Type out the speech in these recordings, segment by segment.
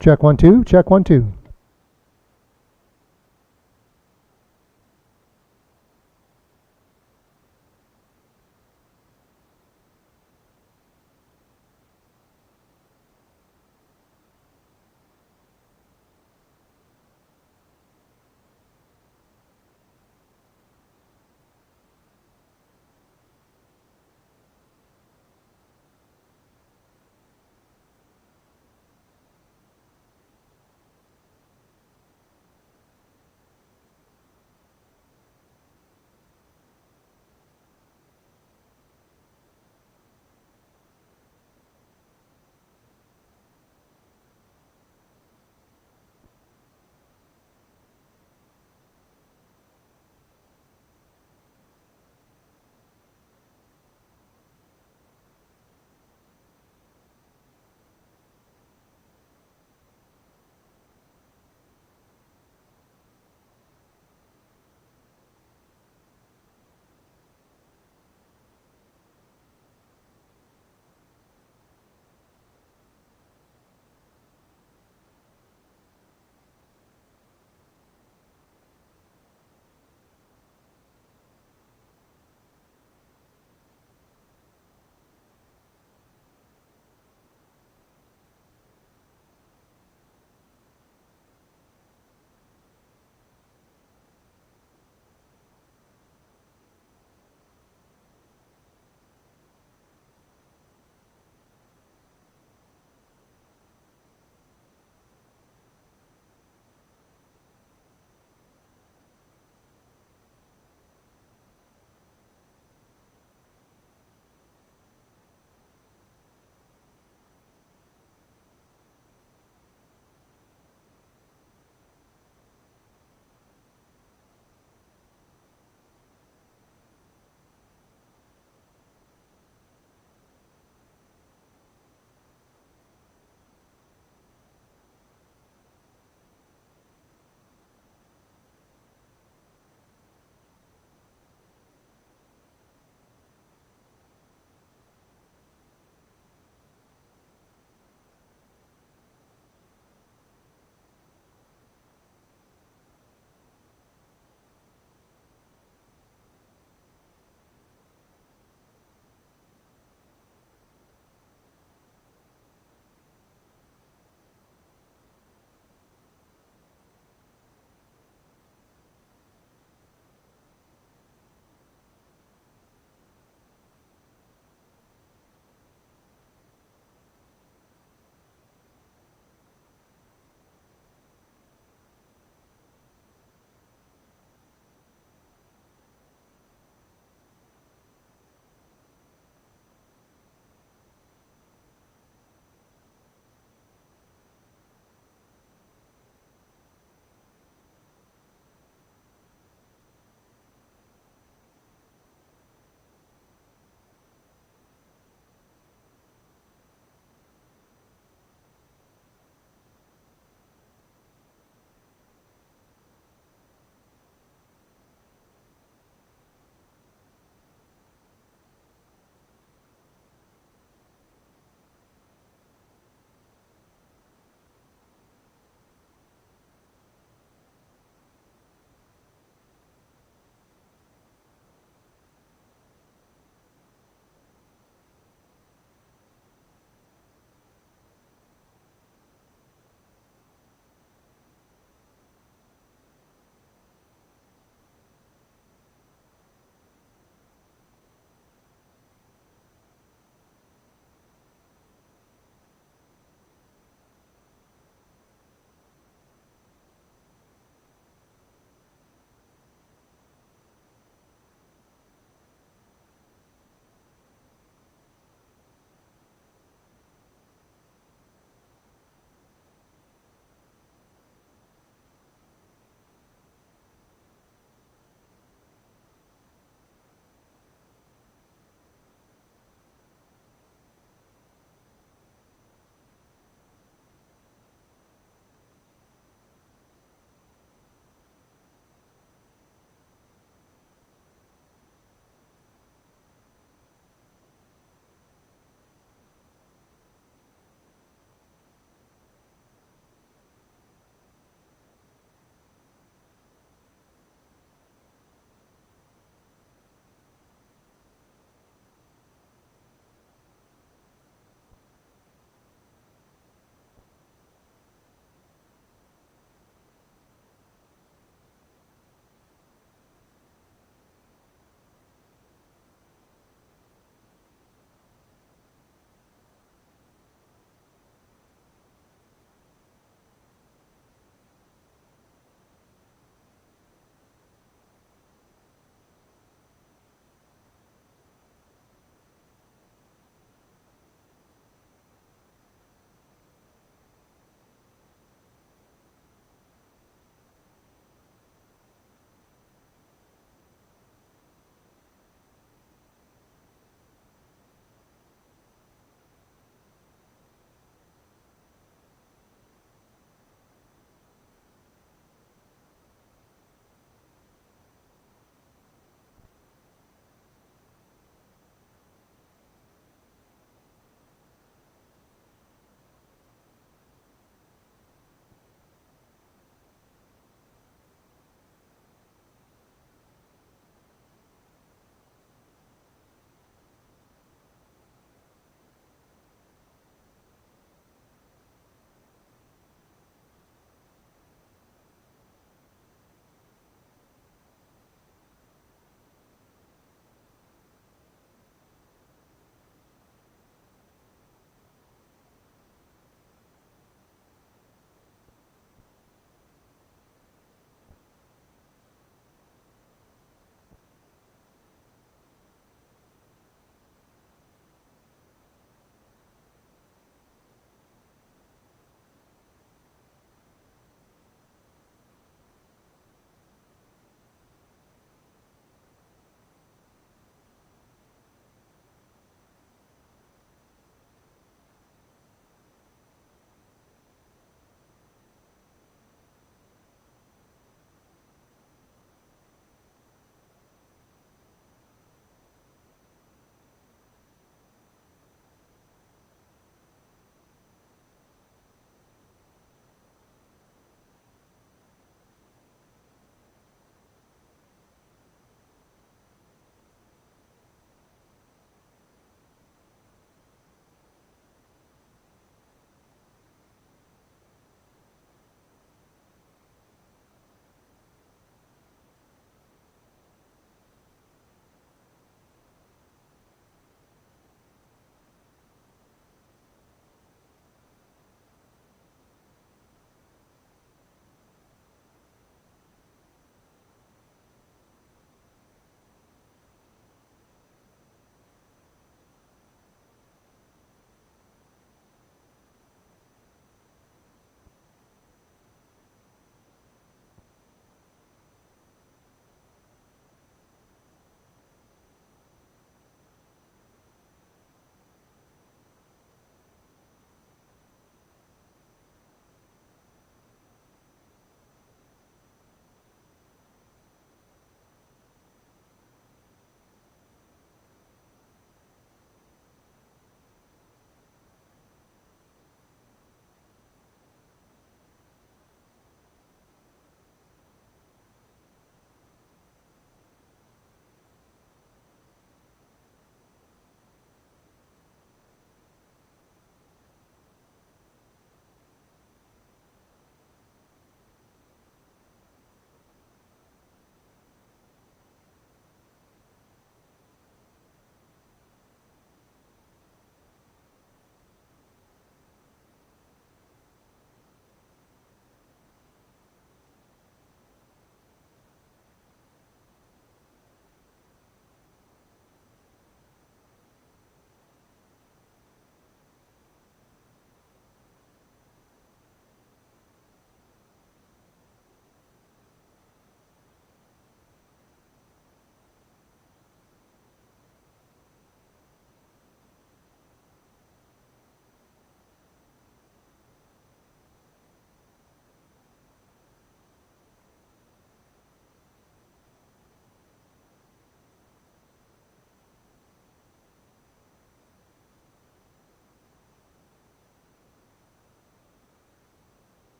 Check 1 2. Check 1 2.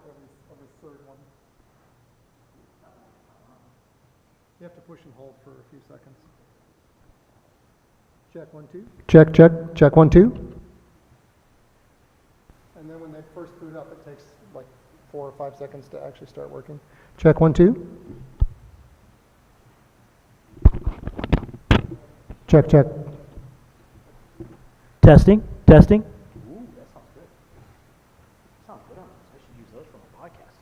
every third one. You have to push and hold for a few seconds. Check 1 2. Check 1 2. And then when they first boot up, it takes like 4 or 5 seconds to actually start working. Check 1 2. Check. Testing. Ooh, that sounds good. Sounds good on this. I should use those for my podcast.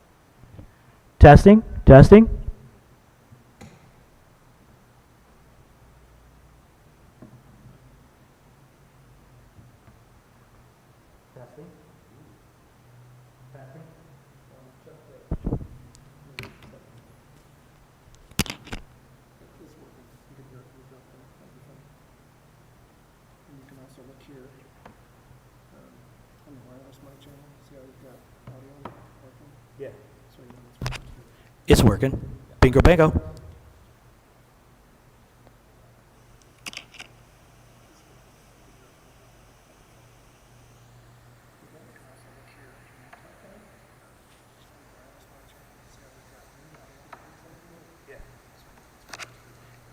Testing. You can also look here on the wireless mic channel. See how we've got audio working? Yeah. So you know it's working. It's working. Bingo bango.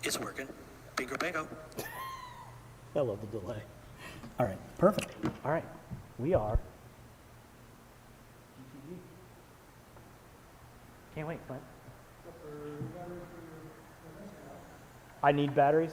It's working. Bingo bango. I love the delay. All right, perfect. All right, we are. Can't wait, Clint. I need batteries.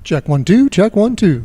Check 1 2. Check 1 2.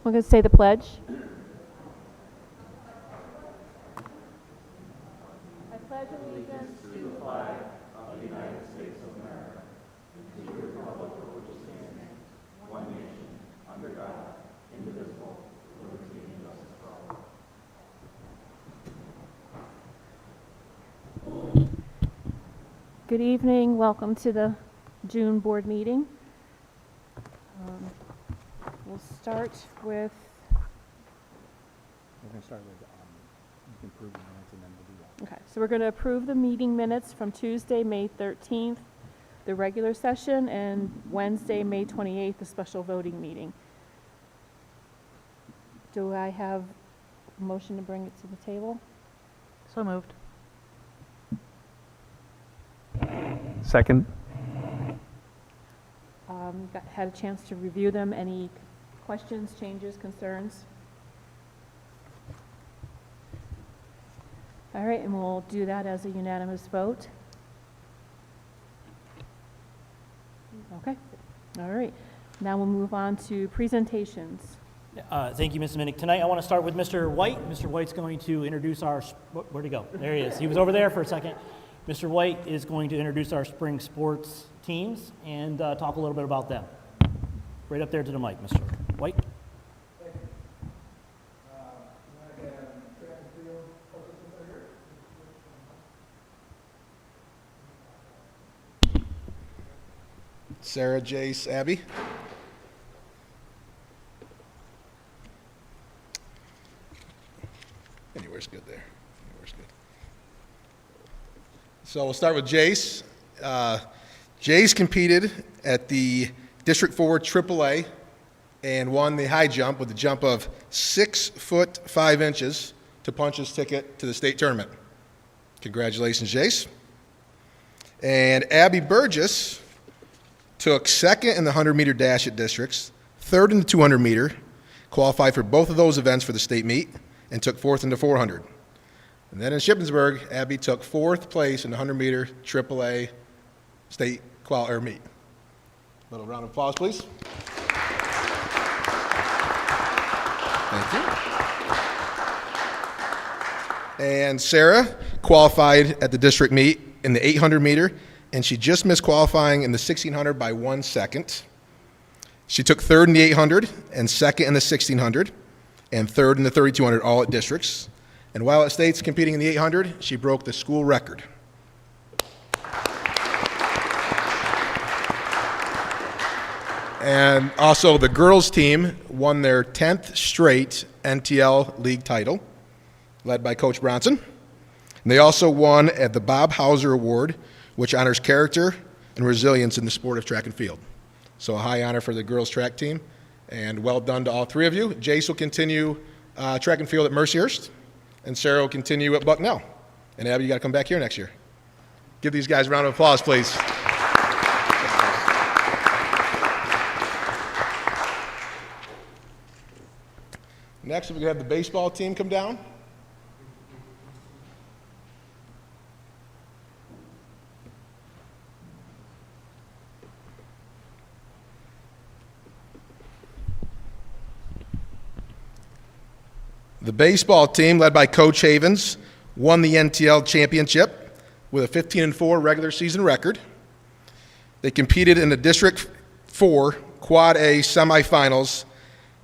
We're going to say the pledge. I pledge allegiance to the flag of the United States of America, and to the republic for which it stands, one nation, under God, indivisible, with liberty and justice for all. Good evening. Welcome to the June board meeting. We'll start with. We're going to start with, you can approve the minutes and then we'll do that. Okay, so we're going to approve the meeting minutes from Tuesday, May 13th, the regular session, and Wednesday, May 28th, the special voting meeting. Do I have a motion to bring it to the table? So moved. Second. Had a chance to review them. Any questions, changes, concerns? All right, and we'll do that as a unanimous vote. Okay, all right. Now we'll move on to presentations. Thank you, Mrs. Minnick. Tonight I want to start with Mr. White. Mr. White's going to introduce our, where'd he go? There he is. He was over there for a second. Mr. White is going to introduce our spring sports teams and talk a little bit about them. Right up there to the mic, Mr. White. Sarah, Jace, Abby. Anywhere's good there. Anywhere's good. So we'll start with Jace. Jace competed at the District 4 AAA and won the high jump with a jump of 6 foot 5 inches to punch his ticket to the state tournament. Congratulations, Jace. And Abby Burgess took second in the 100-meter dash at districts, third in the 200-meter, qualified for both of those events for the state meet, and took fourth in the 400. And then in Shippensburg, Abby took fourth place in the 100-meter AAA state meet. A little round of applause, please. Thank you. And Sarah qualified at the district meet in the 800-meter, and she just missed qualifying in the 1600 by 1 second. She took third in the 800 and second in the 1600 and third in the 3200, all at districts. And while at states competing in the 800, she broke the school record. And also the girls team won their 10th straight NTL league title, led by Coach Bronson. And they also won at the Bob Hauser Award, which honors character and resilience in the sport of track and field. So a high honor for the girls track team, and well done to all three of you. Jace will continue track and field at Mercyhurst, and Sarah will continue at Bucknell. And Abby, you got to come back here next year. Give these guys a round of applause, please. Next, we're going to have the baseball team come down. The baseball team, led by Coach Havens, won the NTL championship with a 15-4 regular season record. They competed in the District 4 Quad A semifinals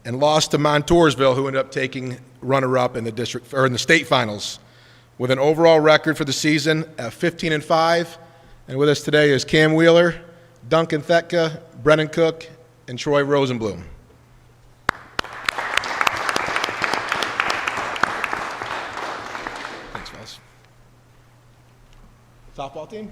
and lost to Montoursville, who ended up taking runner-up in the state finals, with an overall record for the season of 15-5. And with us today is Cam Wheeler, Duncan Thetka, Brennan Cook, and Troy Rosenblum. Thanks, fellas. Softball team.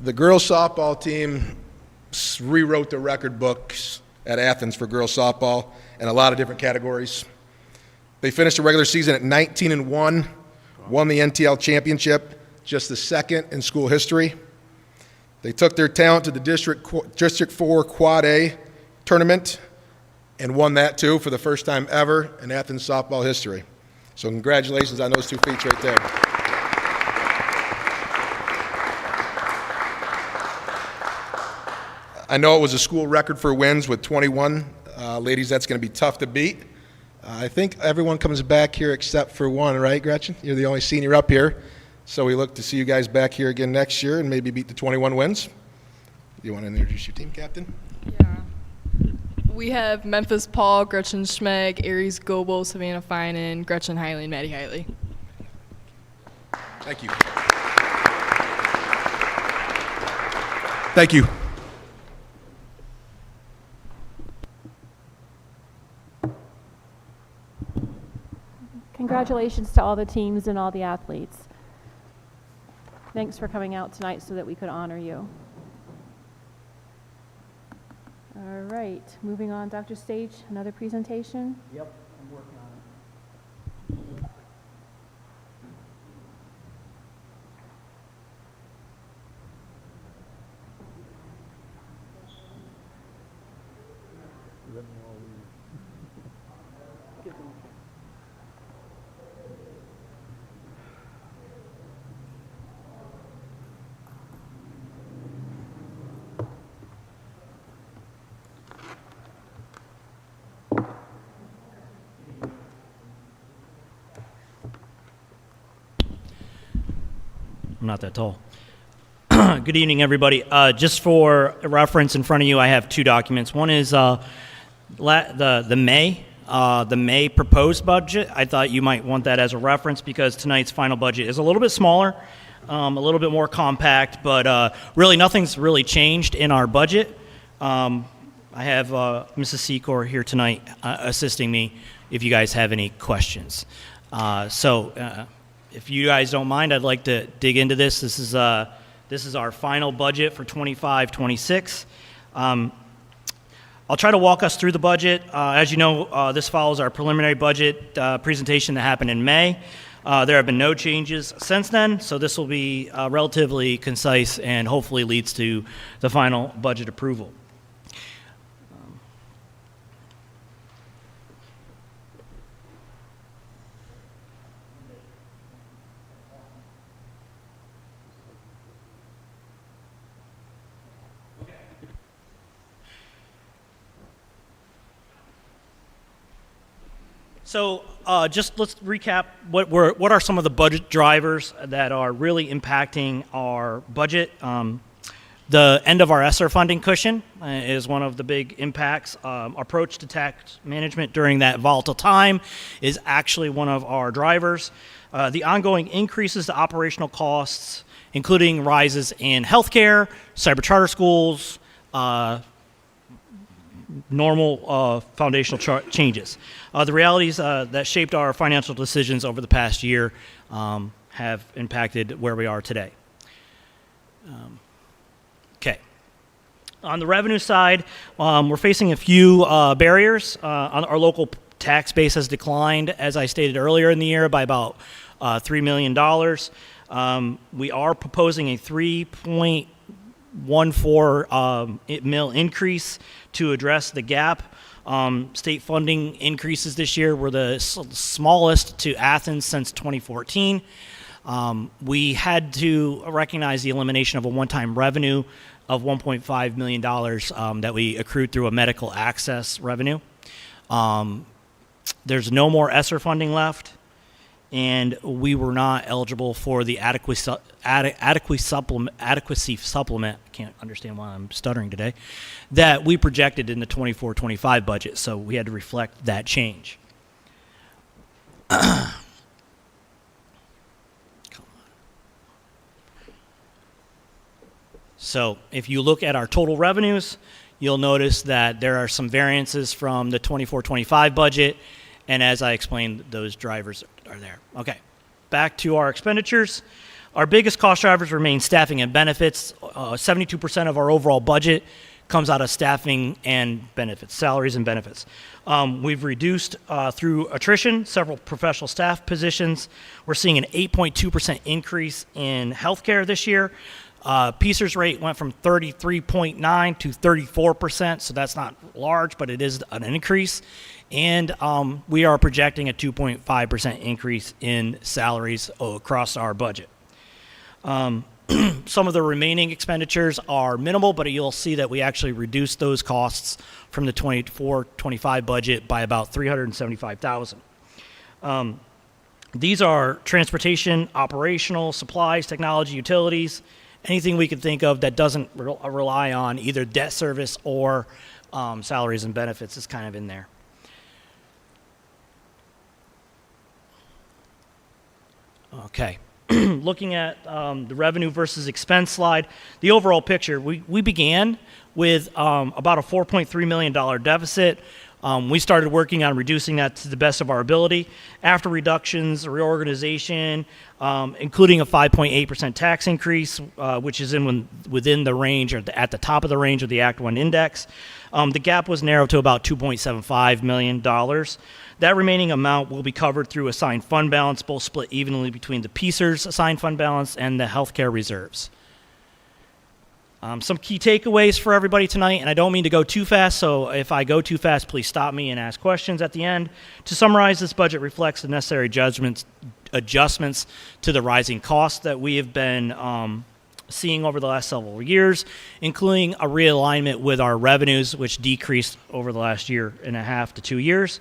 The girls softball team rewrote the record books at Athens for girls softball in a lot of different categories. They finished the regular season at 19-1, won the NTL championship, just the second in school history. They took their talent to the District 4 Quad A tournament and won that too for the first time ever in Athens softball history. So congratulations on those 2 feats right there. I know it was a school record for wins with 21. Ladies, that's going to be tough to beat. I think everyone comes back here except for one, right, Gretchen? You're the only senior up here. So we look to see you guys back here again next year and maybe beat the 21 wins. You want to introduce your team, Captain? Yeah. We have Memphis Paul, Gretchen Schmeg, Aries Goebel, Savannah Finan, Gretchen Hiley, and Maddie Hiley. Thank you. Thank you. Congratulations to all the teams and all the athletes. Thanks for coming out tonight so that we could honor you. All right, moving on, Dr. Stage, another presentation. Yep, I'm working on it. I'm not that tall. Good evening, everybody. Just for reference in front of you, I have 2 documents. One is the May proposed budget. I thought you might want that as a reference because tonight's final budget is a little bit smaller, a little bit more compact, but really nothing's really changed in our budget. I have Mrs. Secor here tonight assisting me if you guys have any questions. If you guys don't mind, I'd like to dig into this. This is our final budget for 25-26. I'll try to walk us through the budget. As you know, this follows our preliminary budget presentation that happened in May. There have been no changes since then, so this will be relatively concise and hopefully leads to the final budget approval. So just let's recap what are some of the budget drivers that are really impacting our budget. The end of our ESSER funding cushion is one of the big impacts. Approach to tax management during that volatile time is actually one of our drivers. The ongoing increases to operational costs, including rises in healthcare, cyber charter schools, normal foundational changes. The realities that shaped our financial decisions over the past year have impacted where we are today. Okay. On the revenue side, we're facing a few barriers. Our local tax base has declined, as I stated earlier in the year, by about $3 million. We are proposing a 3.14 mil increase to address the gap. State funding increases this year were the smallest to Athens since 2014. We had to recognize the elimination of a one-time revenue of $1.5 million that we accrued through a medical access revenue. There's no more ESSER funding left, and we were not eligible for the adequacy supplement. I can't understand why I'm stuttering today. That we projected in the 24-25 budget, so we had to reflect that change. So if you look at our total revenues, you'll notice that there are some variances from the 24-25 budget, and as I explained, those drivers are there. Okay, back to our expenditures. Our biggest cost drivers remain staffing and benefits. 72% of our overall budget comes out of staffing and benefits, salaries and benefits. We've reduced through attrition several professional staff positions. We're seeing an 8.2% increase in healthcare this year. PCERS rate went from 33.9 to 34%, so that's not large, but it is an increase. And we are projecting a 2.5% increase in salaries across our budget. Some of the remaining expenditures are minimal, but you'll see that we actually reduced those costs from the 24-25 budget by about $375,000. These are transportation, operational, supplies, technology, utilities, anything we could think of that doesn't rely on either debt service or salaries and benefits is kind of in there. Okay. Looking at the revenue versus expense slide, the overall picture, we began with about a $4.3 million deficit. We started working on reducing that to the best of our ability. After reductions, reorganization, including a 5.8% tax increase, which is within the range or at the top of the range of the Act 1 index, the gap was narrowed to about $2.75 million. That remaining amount will be covered through assigned fund balance, both split evenly between the PCERS assigned fund balance and the healthcare reserves. Some key takeaways for everybody tonight, and I don't mean to go too fast, so if I go too fast, please stop me and ask questions at the end. To summarize, this budget reflects the necessary adjustments to the rising costs that we have been seeing over the last several years, including a realignment with our revenues, which decreased over the last year and a half to 2 years.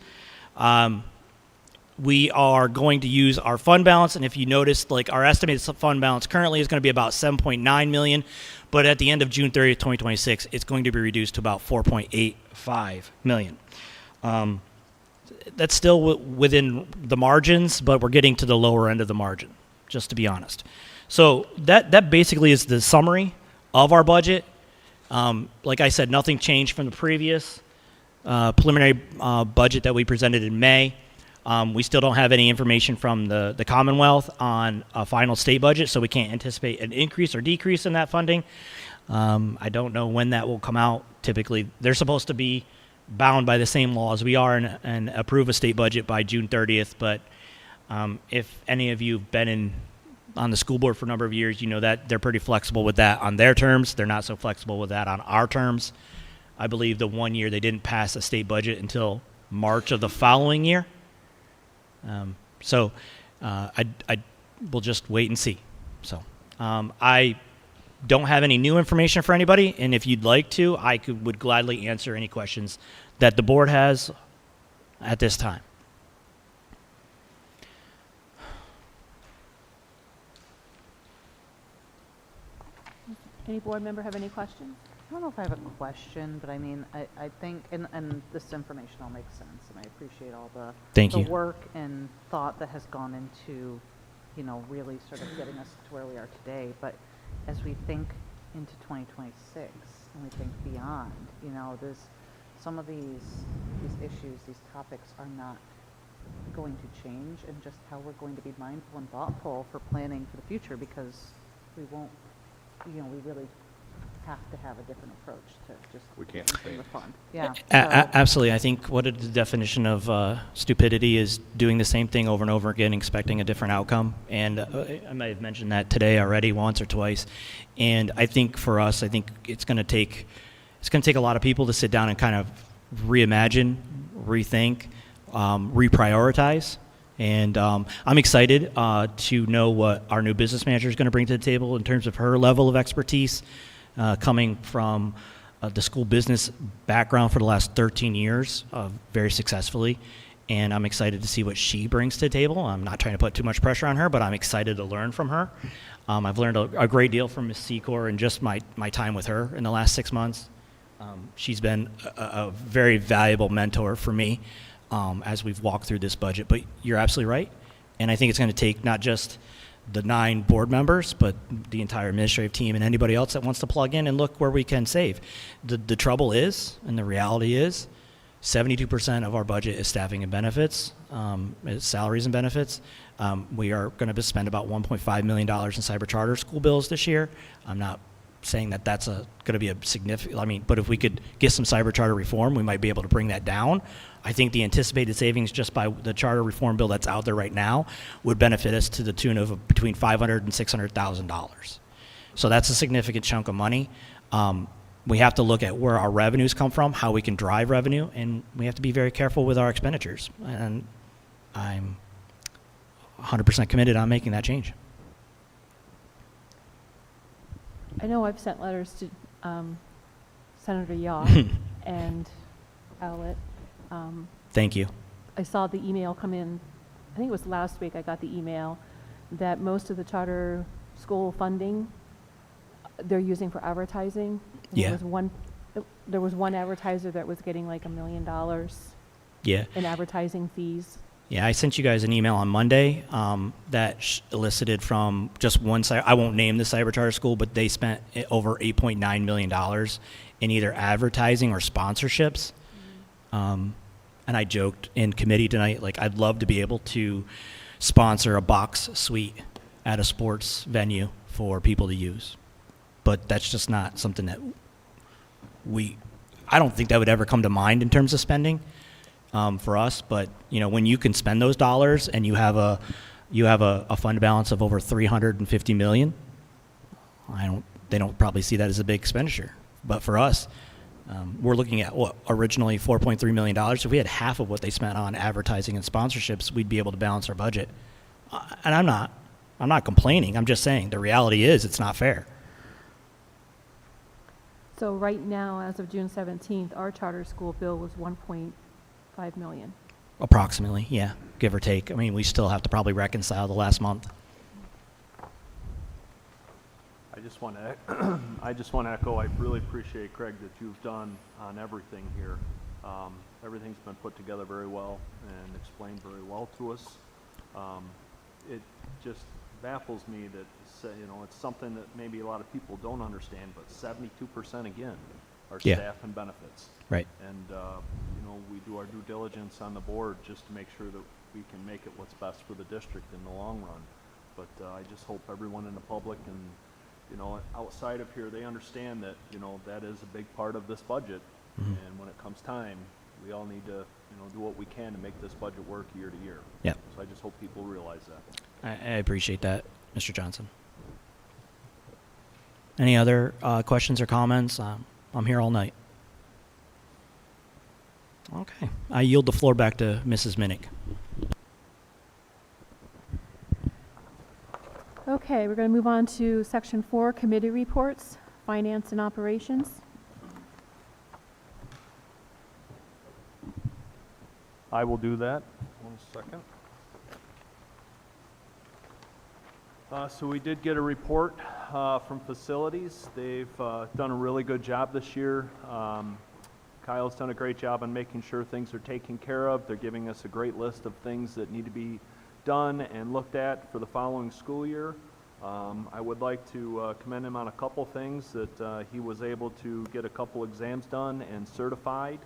We are going to use our fund balance, and if you notice, like our estimated fund balance currently is going to be about $7.9 million, but at the end of June 30th, 2026, it's going to be reduced to about $4.85 million. That's still within the margins, but we're getting to the lower end of the margin, just to be honest. So that basically is the summary of our budget. Like I said, nothing changed from the previous preliminary budget that we presented in May. We still don't have any information from the Commonwealth on a final state budget, so we can't anticipate an increase or decrease in that funding. I don't know when that will come out. Typically, they're supposed to be bound by the same laws we are and approve a state budget by June 30th, but if any of you have been on the school board for a number of years, you know that they're pretty flexible with that on their terms. They're not so flexible with that on our terms. I believe the 1 year they didn't pass a state budget until March of the following year. So I will just wait and see. So I don't have any new information for anybody, and if you'd like to, would gladly answer any questions that the board has at this time. Any board member have any questions? I don't know if I have a question, but I mean, I think, and this information all makes sense, and I appreciate all the Thank you. work and thought that has gone into, you know, really sort of getting us to where we are today. But as we think into 2026 and we think beyond, you know, there's some of these issues, these topics are not going to change, and just how we're going to be mindful and thoughtful for planning for the future, because we won't, you know, we really have to have a different approach to just keeping the fund. Yeah. Absolutely. I think what the definition of stupidity is doing the same thing over and over again, expecting a different outcome. And I might have mentioned that today already once or twice. And I think for us, I think it's going to take a lot of people to sit down and kind of reimagine, rethink, reprioritize. And I'm excited to know what our new business manager is going to bring to the table in terms of her level of expertise, coming from the school business background for the last 13 years, very successfully. And I'm excited to see what she brings to the table. I'm not trying to put too much pressure on her, but I'm excited to learn from her. I've learned a great deal from Ms. Secor in just my time with her in the last 6 months. She's been a very valuable mentor for me as we've walked through this budget. But you're absolutely right. And I think it's going to take not just the 9 board members, but the entire administrative team and anybody else that wants to plug in and look where we can save. The trouble is, and the reality is, 72% of our budget is staffing and benefits, is salaries and benefits. We are going to spend about $1.5 million in cyber charter school bills this year. I'm not saying that that's going to be a significant, but if we could get some cyber charter reform, we might be able to bring that down. I think the anticipated savings just by the charter reform bill that's out there right now would benefit us to the tune of between $500,000 and $600,000. So that's a significant chunk of money. We have to look at where our revenues come from, how we can drive revenue, and we have to be very careful with our expenditures. And I'm 100% committed on making that change. I know I've sent letters to Senator Yaw and Owlett. Thank you. I saw the email come in, I think it was last week I got the email, that most of the charter school funding they're using for advertising. And Yeah. There was one advertiser that was getting like $1 million Yeah. in advertising fees. Yeah, I sent you guys an email on Monday that elicited from just one site. I won't name the cyber charter school, but they spent over $8.9 million in either advertising or sponsorships. And I joked in committee tonight, like I'd love to be able to sponsor a box suite at a sports venue for people to use. But that's just not something that I don't think that would ever come to mind in terms of spending for us. But when you can spend those dollars and you have a fund balance of over $350 million, they don't probably see that as a big expenditure. But for us, we're looking at what originally $4.3 million. If we had half of what they spent on advertising and sponsorships, we'd be able to balance our budget. And I'm not complaining. I'm just saying the reality is it's not fair. So right now, as of June 17th, our charter school bill was 1.5 million. Approximately, yeah, give or take. I mean, we still have to probably reconcile the last month. I just want to echo, I really appreciate, Craig, that you've done on everything here. Everything's been put together very well and explained very well to us. It just baffles me that, it's something that maybe a lot of people don't understand, but 72% again are Yeah. staff and benefits. Right. And, we do our due diligence on the board just to make sure that we can make it what's best for the district in the long run. But I just hope everyone in the public and, outside of here, they understand that, that is a big part of this budget. Mm-hmm. And when it comes time, we all need to, do what we can to make this budget work year to year. Yeah. So I just hope people realize that. I appreciate that, Mr. Johnson. Any other questions or comments? I'm here all night. Okay. I yield the floor back to Mrs. Minnick. Okay, we're going to move on to Section 4, Committee Reports, Finance and Operations. I will do that. 1 second. So we did get a report from facilities. They've done a really good job this year. Kyle's done a great job on making sure things are taken care of. They're giving us a great list of things that need to be done and looked at for the following school year. I would like to commend him on a couple things that he was able to get a couple exams done and certified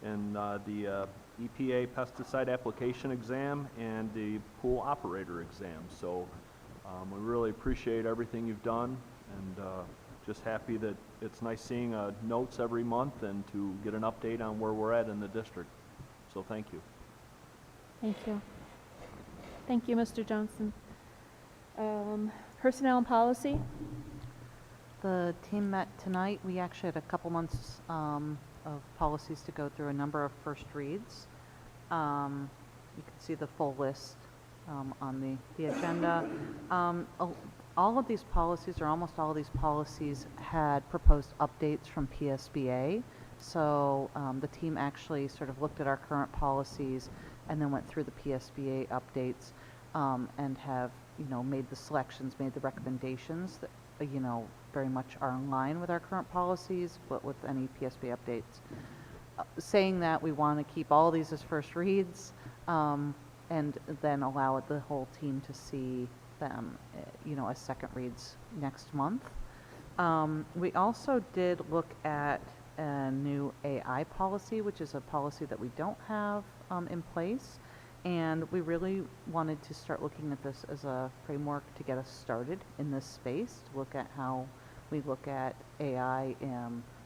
in the EPA pesticide application exam and the pool operator exam. So we really appreciate everything you've done, and just happy that it's nice seeing notes every month and to get an update on where we're at in the district. So thank you. Thank you. Thank you, Mr. Johnson. Personnel and Policy. The team met tonight. We actually had a couple months of policies to go through, a number of first reads. You can see the full list on the agenda. All of these policies, or almost all of these policies, had proposed updates from PSBA. So the team actually sort of looked at our current policies and then went through the PSBA updates and have, made the selections, made the recommendations that, very much are in line with our current policies, but with any PSBA updates. Saying that, we want to keep all these as first reads and then allow the whole team to see them, as second reads next month. We also did look at a new AI policy, which is a policy that we don't have in place. And we really wanted to start looking at this as a framework to get us started in this space, to look at how we look at AI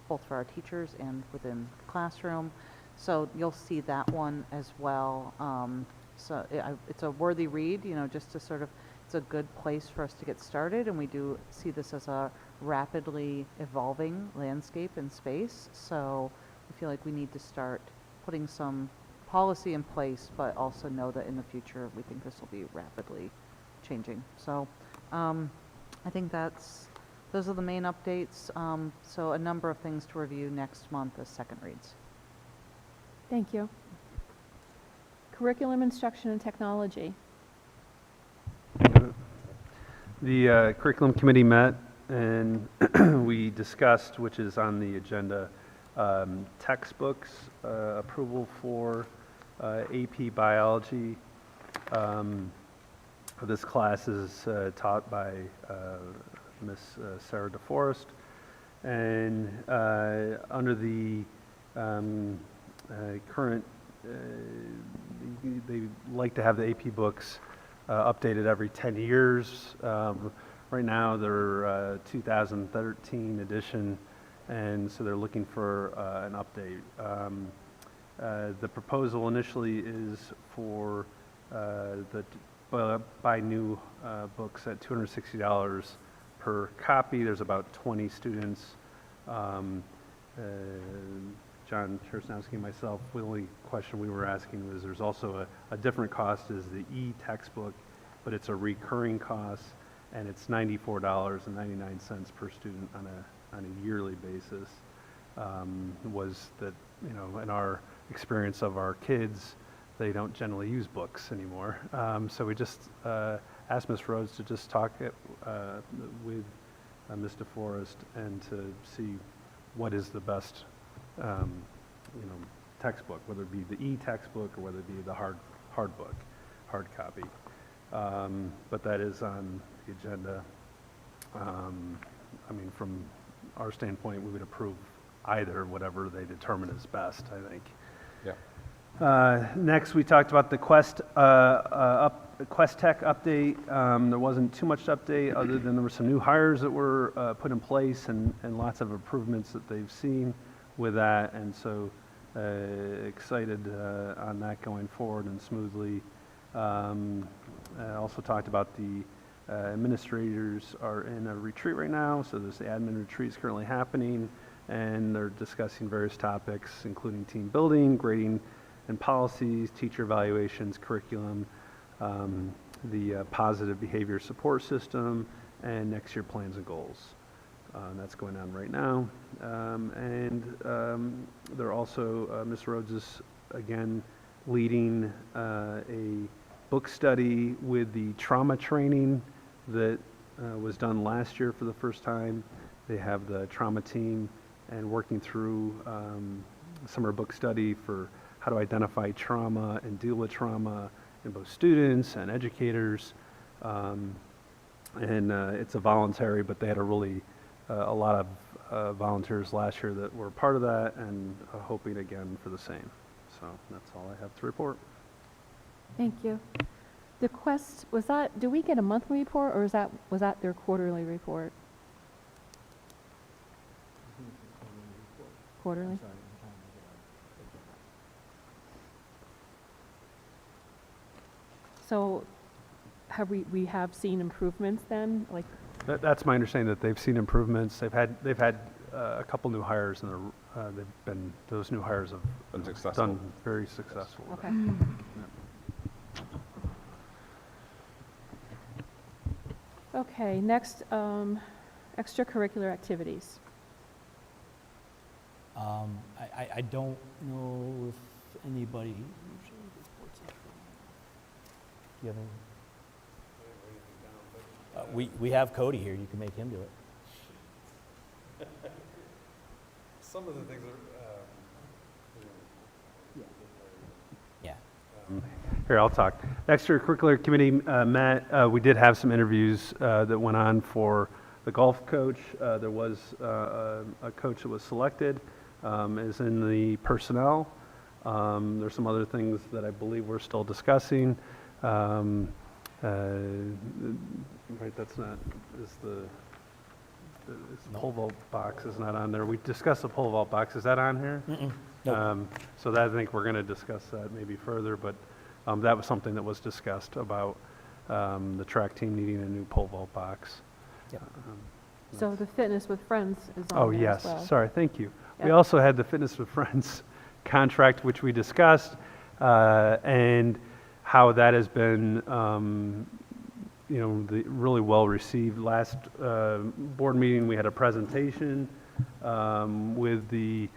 both for our teachers and within the classroom. So you'll see that one as well. So it's a worthy read, just to sort of, it's a good place for us to get started, and we do see this as a rapidly evolving landscape in space. So I feel like we need to start putting some policy in place, but also know that in the future we think this will be rapidly changing. So I think those are the main updates. So a number of things to review next month as second reads. Thank you. Curriculum instruction and technology. The curriculum committee met and we discussed, which is on the agenda, textbooks, approval for AP biology. This class is taught by Miss Sarah DeForest, and under the current, they like to have the AP books updated every 10 years. Right now, they're 2013 edition, and so they're looking for an update. The proposal initially is for buy new books at $260 per copy. There's about 20 students. John Chersnowski and myself, the only question we were asking was there's also a different cost is the e-textbook, but it's a recurring cost, and it's $94.99 per student on a yearly basis. Was that, you know, in our experience of our kids, they don't generally use books anymore. So we just asked Ms. Rhodes to just talk with Ms. DeForest and to see what is the best, textbook, whether it be the e-textbook or whether it be the hard book, hard copy. But that is on the agenda. From our standpoint, we would approve either, whatever they determine is best, I think. Yeah. Next, we talked about the Quest Tech update. There wasn't too much to update other than there were some new hires that were put in place and lots of improvements that they've seen with that. And so excited on that going forward and smoothly. I also talked about the administrators are in a retreat right now. So there's the admin retreat is currently happening, and they're discussing various topics, including team building, grading and policies, teacher evaluations, curriculum, the positive behavior support system, and next year plans and goals. That's going on right now. They're also, Ms. Rhodes is again leading a book study with the trauma training that was done last year for the first time. They have the trauma team and working through summer book study for how to identify trauma and deal with trauma in both students and educators. It's a voluntary, but they had a lot of volunteers last year that were part of that, and hoping again for the same. So that's all I have to report. Thank you. The Quest, do we get a monthly report, or was that their quarterly report? Quarterly? So we have seen improvements then, like? That's my understanding, that they've seen improvements. They've had a couple new hires, and those new hires have Been successful. done very successful. Okay. Okay, next, extracurricular activities. I don't know if anybody usually reports it. Do you have any? We have Cody here. You can make him do it. Some of the things are, Yeah. Here, I'll talk. Extracurricular committee met. We did have some interviews that went on for the golf coach. There was a coach that was selected, is in the personnel. There's some other things that I believe we're still discussing. Right, that's not, the pole vault box is not on there. We discussed the pole vault box. Is that on here? Nope. So that, I think we're going to discuss that maybe further, but that was something that was discussed about the track team needing a new pole vault box. Yep. So the Fitness with Friends is Oh, on there yes, as well. sorry, thank you. We Yep. also had the Fitness with Friends contract, which we discussed, and how that has been, really well received. Last board meeting, we had a presentation with the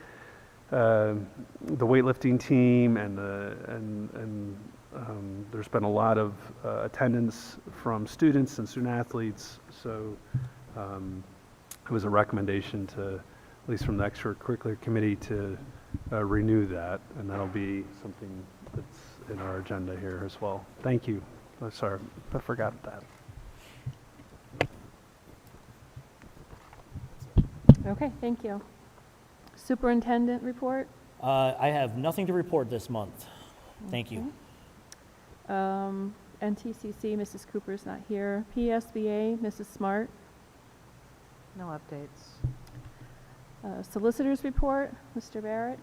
weightlifting team, and there's been a lot of attendance from students and student athletes, so it was a recommendation to, at least from the extracurricular committee, to renew that, and that'll be something that's in our agenda here as well. Thank you. Oh, sorry, I forgot that. Okay, thank you. Superintendent report? I have nothing to report this month. Thank you. NTCC, Mrs. Cooper's not here. PSBA, Mrs. Smart. No updates. Solicitors report, Mr. Barrett.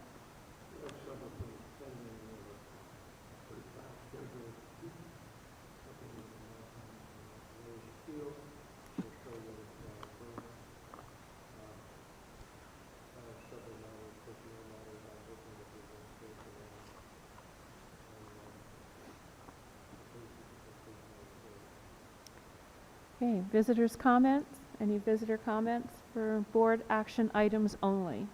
Okay, visitors' comments? Any visitor comments for board action items only?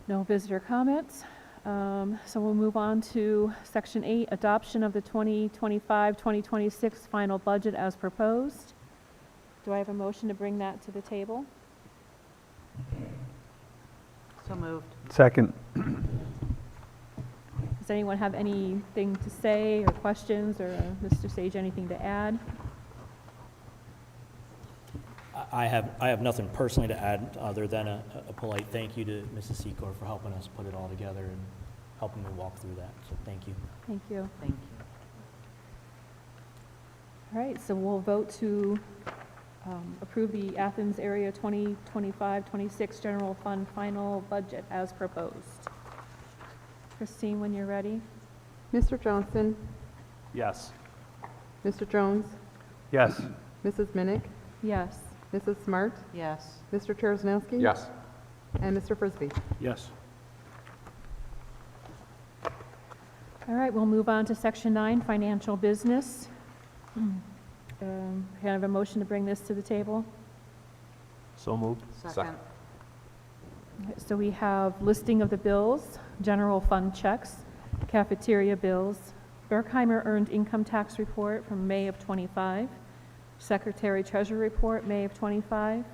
No visitor comments. So we'll move on to Section 8, adoption of the 2025-2026 final budget as proposed. Do I have a motion to bring that to the table? So moved. Second. Does anyone have anything to say or questions, or Mr. Sage, anything to add? I have nothing personally to add other than a polite thank you to Mrs. Secor for helping us put it all together and helping me walk through that. So thank you. Thank you. Thank you. All right, so we'll vote to approve the Athens Area 2025-26 General Fund final budget as proposed. Christine, when you're ready. Mr. Johnson, Yes. Mr. Jones, Yes. Mrs. Minnick, Yes. Mrs. Smart, Yes. Mr. Terrell-Snowski. Yes. And Mr. Frisbee. Yes. All right, we'll move on to Section 9, financial business. Can I have a motion to bring this to the table? So moved. Second. Okay, so we have listing of the bills, general fund checks, cafeteria bills, Berkheimer earned income tax report from May of '25, secretary treasurer report, May of '25,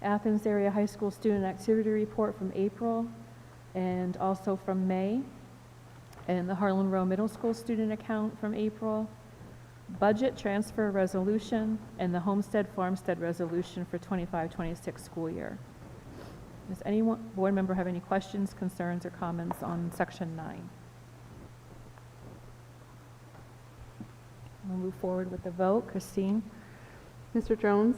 Athens Area High School student activity report from April and also from May, and the Harlan Row Middle School student account from April, budget transfer resolution, and the homestead farmstead resolution for 25-26 school year. Does any board member have any questions, concerns, or comments on Section 9? We'll move forward with the vote. Christine? Mr. Jones,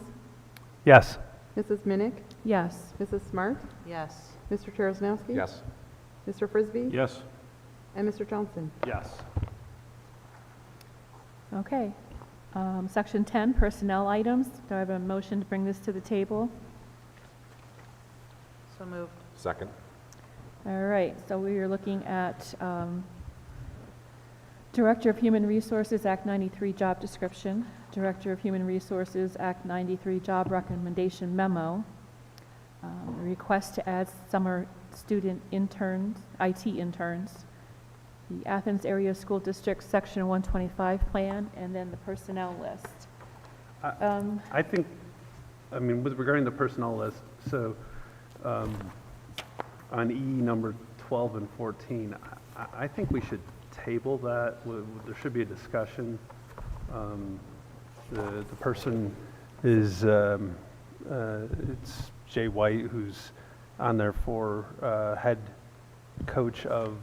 Yes. Mrs. Minnick, Yes. Mrs. Smart, Yes. Mr. Terrell-Snowski. Yes. Mr. Frisbee. Yes. And Mr. Johnson. Yes. Okay. Section 10, personnel items. Do I have a motion to bring this to the table? So moved. Second. All right, so we are looking at Director of Human Resources, Act 93 job description, Director of Human Resources, Act 93 job recommendation memo, request to add summer student interns, IT interns, the Athens Area School District Section 125 plan, and then the personnel list. I think, with regarding the personnel list, so on E number 12 and 14, I think we should table that. There should be a discussion. The person is, it's Jay White, who's on there for head coach of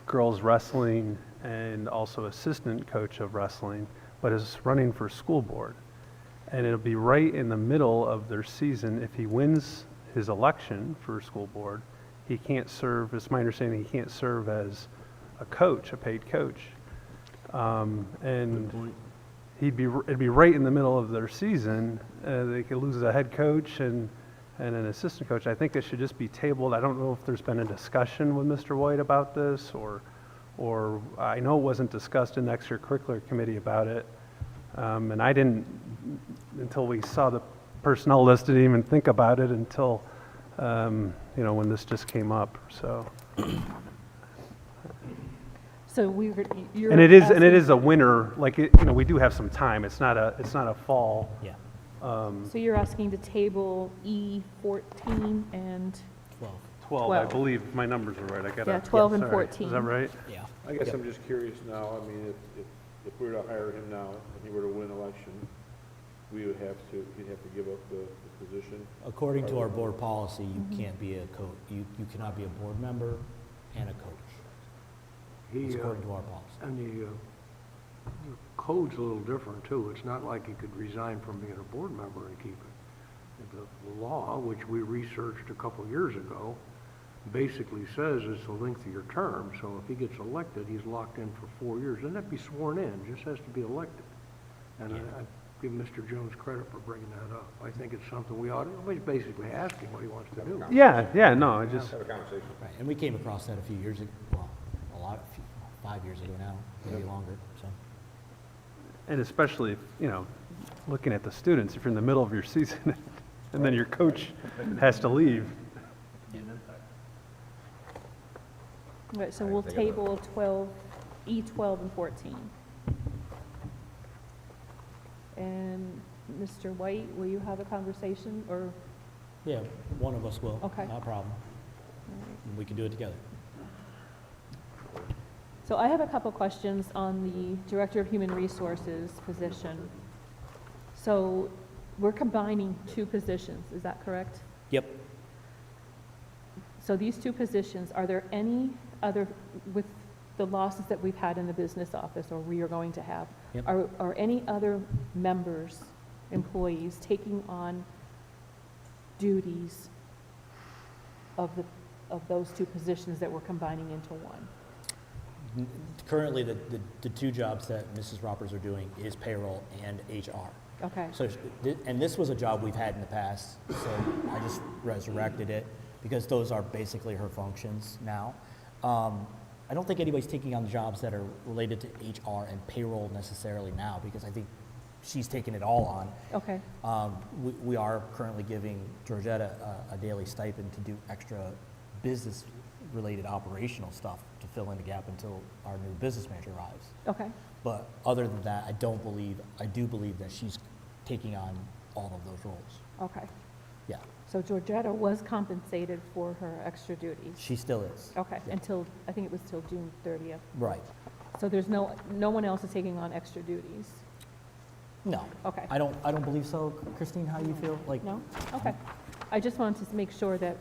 girls wrestling and also assistant coach of wrestling, but is running for school board. And it'll be right in the middle of their season. If he wins his election for school board, he can't serve, it's my understanding, he can't serve as a coach, a paid coach. And it'd be right in the middle of their season. They could lose a head coach and an assistant coach. I think it should just be tabled. I don't know if there's been a discussion with Mr. White about this, or I know it wasn't discussed in the extracurricular committee about it. And I didn't, until we saw the personnel list, didn't even think about it until, when this just came up, so. So you're. And it is asking- a winter, like, we do have some time. It's not a fall. Yeah, So you're asking to table E14 and, 12. 12, I 12. believe my numbers are right. I gotta. yeah, 12 and sorry. 14. Is that right? Yeah. I guess I'm just curious now, I mean, if we were to hire him now, and he were to win election, he'd have to give up the position? According to our board policy, you can't be a coach, you cannot be a board member and a coach. It's according to our policy. And the code's a little different, too. It's not like he could resign from being a board member and keep it. The law, which we researched a couple years ago, basically says it's the length of your term. So if he gets elected, he's locked in for 4 years. Doesn't have to be sworn in, just has to be elected. And I give Mr. Jones credit for bringing that up. I think it's something we ought, he's basically asking what he wants to do. Yeah, no, I just, Right, and we came across that a few years ago, well, 5 years ago now, maybe longer, so. and especially, looking at the students, if you're in the middle of your season and then your coach has to leave. Right, so we'll table 12, E12 and 14. And Mr. White, will you have a conversation, or? Yeah, one of us will. Okay. Not a problem. We can do it together. So I have a couple questions on the Director of Human Resources position. So we're combining two positions, is that correct? Yep. So these two positions, are there any other, with the losses that we've had in the business office, or we are going to have, Yep. are any other members, employees, taking on duties of those two positions that we're combining into one? Currently, the two jobs that Mrs. Roppers are doing is payroll and HR. Okay, So, and this was a job we've had in the past, so I just resurrected it because those are basically her functions now. I don't think anybody's taking on jobs that are related to HR and payroll necessarily now, because I think she's taken it all on. okay, We are currently giving Georgetta a daily stipend to do extra business-related operational stuff to fill in the gap until our new business manager arrives. okay. But other than that, I do believe that she's taking on all of those roles. Okay, Yeah, so Georgetta was compensated for her extra duties? she still is. Okay, Yeah. until, I think it was till June 30th. Right. So there's no one else is taking on extra duties? No. Okay. I don't believe so. Christine, how do you feel? Like, No? Okay. I just wanted to make sure that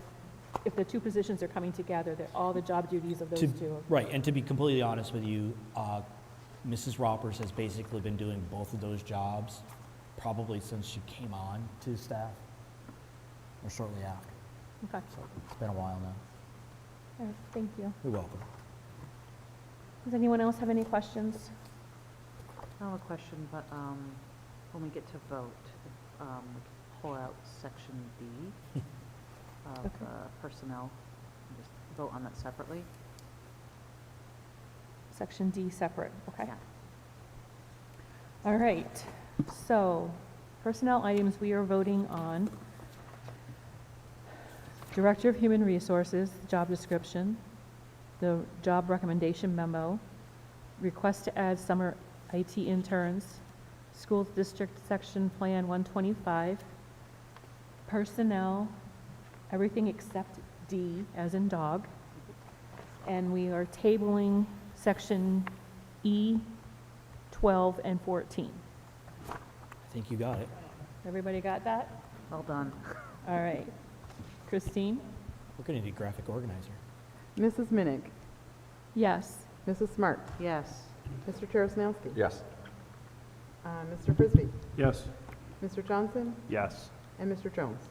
if the two positions are coming together, that all the job duties of those two. Right, and to be completely honest with you, Mrs. Roppers has basically been doing both of those jobs probably since she came on to staff, or shortly after. Okay, So it's been a while now. all right, thank you. You're welcome. Does anyone else have any questions? I have a question, but when we get to vote, we can pull out section B of Okay. personnel, and just vote on that separately. Section D separate, okay? Yeah. All right, so personnel items we are voting on. Director of Human Resources, job description, the job recommendation memo, request to add summer IT interns, school district section plan 125, personnel, everything except D, as in dog. And we are tabling section E, 12, and 14. I think you got it. Everybody got that? Well done. All right. Christine? We're going to need graphic organizer. Mrs. Minnick? Yes. Mrs. Smart? Yes. Mr. Charles-Nelski? Yes. Mr. Frisbee? Yes. Mr. Johnson? Yes. And Mr. Jones?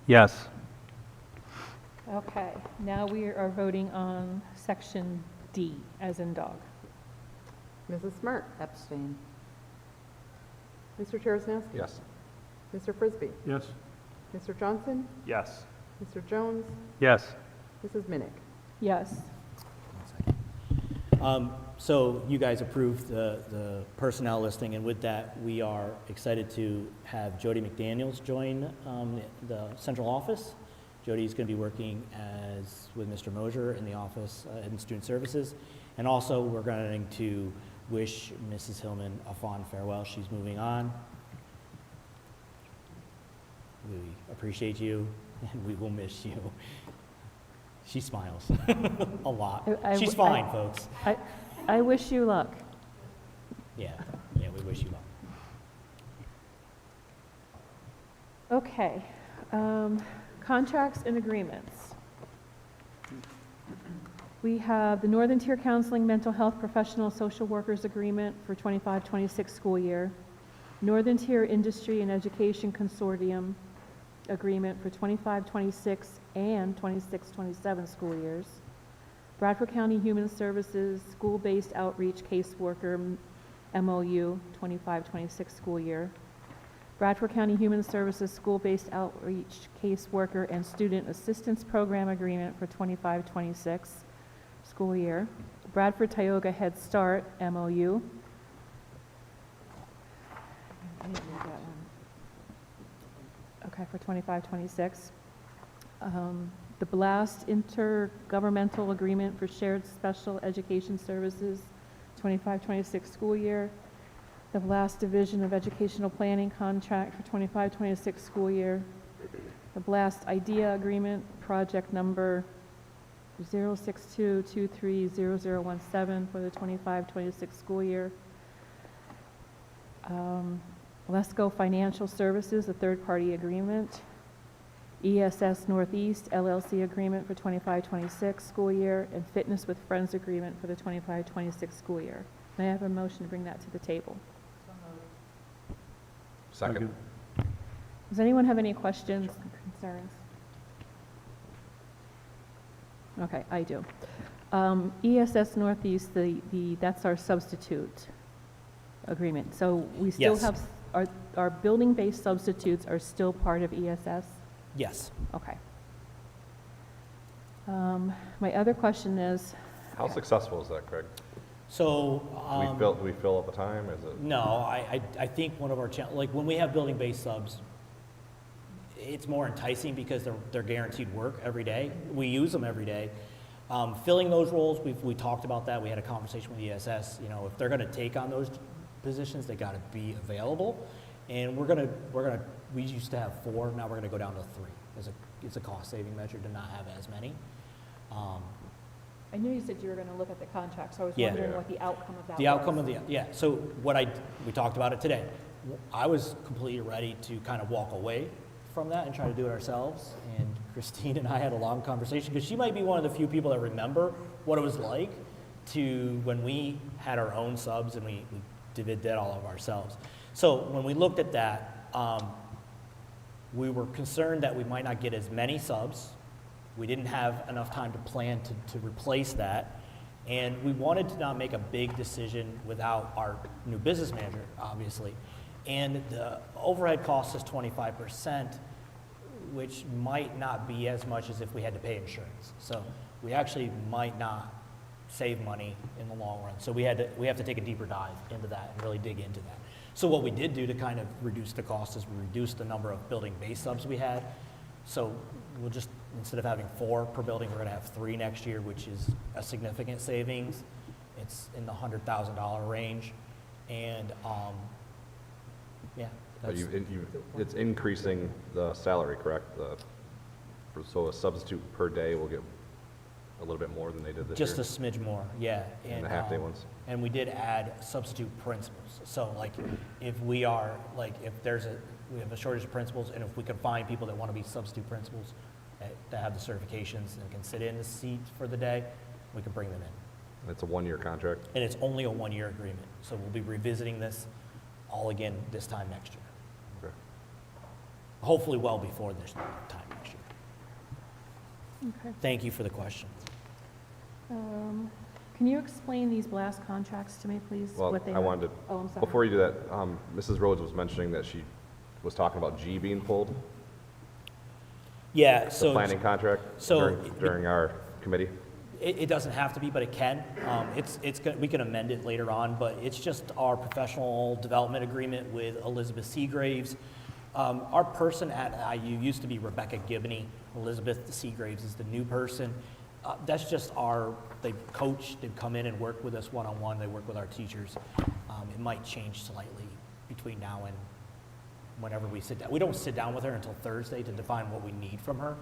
Yes. Okay, now we are voting on section D, as in dog. Mrs. Smart, Abstain. Mr. Terrasnowski. Yes. Mr. Frisbee, Yes. Mr. Johnson, Yes. Mr. Jones, Yes. Mrs. Minnick. Yes. So you guys approved the personnel listing, and with that, we are excited to have Jody McDaniels join the central office. Jody's going to be working with Mr. Mosier in the office in student services, and also we're going to wish Mrs. Hillman a fond farewell. She's moving on. We appreciate you, and we will miss you. She smiles a lot. She's fine, folks. I wish you luck. Yeah, we wish you luck. Okay, contracts and agreements. We have the Northern Tier Counseling Mental Health Professional Social Workers Agreement for 25-26 school year, Northern Tier Industry and Education Consortium Agreement for 25-26 and 26-27 school years, Bradford County Human Services School-Based Outreach Caseworker MOU 25-26 school year, Bradford County Human Services School-Based Outreach Caseworker and Student Assistance Program Agreement for 25-26 school year, Bradford Tioga Head Start MOU. I didn't read that one. Okay, for 25-26. The BLAST Intergovernmental Agreement for Shared Special Education Services, 25-26 school year. The BLAST Division of Educational Planning Contract for 25-26 school year. The BLAST IDEA Agreement, project number 062230017 for the 25-26 school year. Let's Go Financial Services, a third-party agreement. ESS Northeast LLC agreement for 25-26 school year, and Fitness with Friends agreement for the 25-26 school year. May I have a motion to bring that to the table? Second. Does anyone have any questions, concerns? Okay, I do. ESS Northeast, that's our substitute agreement. So we still Yes. have, our building-based substitutes are still part of ESS? Yes. Okay. My other question is, How successful is that, Craig? So, Do we fill at the time? Is it? no, I think one of our, like, when we have building-based subs, it's more enticing because they're guaranteed work every day. We use them every day. Filling those roles, we talked about that. We had a conversation with ESS. You know, if they're going to take on those positions, they got to be available. And we used to have 4. Now we're going to go down to 3. It's a cost-saving measure to not have as many. I knew you said you were going to look at the contract, so I was Yeah. wondering what the outcome of that was. The outcome of so we talked about it today. I was completely ready to kind of walk away from that and try to do it ourselves. And Christine and I had a long conversation because she might be one of the few people that remember what it was like when we had our own subs and we did that all of ourselves. So when we looked at that, we were concerned that we might not get as many subs. We didn't have enough time to plan to replace that. And we wanted to not make a big decision without our new business manager, obviously. And the overhead cost is 25%, which might not be as much as if we had to pay insurance. So we actually might not save money in the long run. So we have to take a deeper dive into that and really dig into that. So what we did do to kind of reduce the cost is we reduced the number of building-based subs we had. So we'll just, instead of having 4 per building, we're going to have 3 next year, which is a significant savings. It's in the $100,000 range. And yeah. But That's, it's increasing the salary, correct? So a substitute per day will get a little bit more than they did this just a year? smidge more, yeah. And the half-day ones? And we did add substitute principals. So like if we are, like if we have a shortage of principals, and if we can find people that want to be substitute principals that have the certifications and can sit in the seat for the day, we can bring them in. It's a 1-year contract? And it's only a 1-year agreement. So we'll be revisiting this all again this time next year. Okay. Hopefully well before this time next year. Okay. Thank you for the question. Can you explain these blast contracts to me, please? Well, what they I are? wanted to, Oh, I'm sorry. before you do that, Mrs. Rhodes was mentioning that she was talking about G being pulled, Yeah, the so planning contract so- during our committee. it doesn't have to be, but it can. We can amend it later on, but it's just our professional development agreement with Elizabeth Seagraves. Our person at IU used to be Rebecca Gibney. Elizabeth Seagraves is the new person. That's just they coach, they come in and work with us one-on-one, they work with our teachers. It might change slightly between now and whenever we sit down. We don't sit down with her until Thursday to define what we need from her.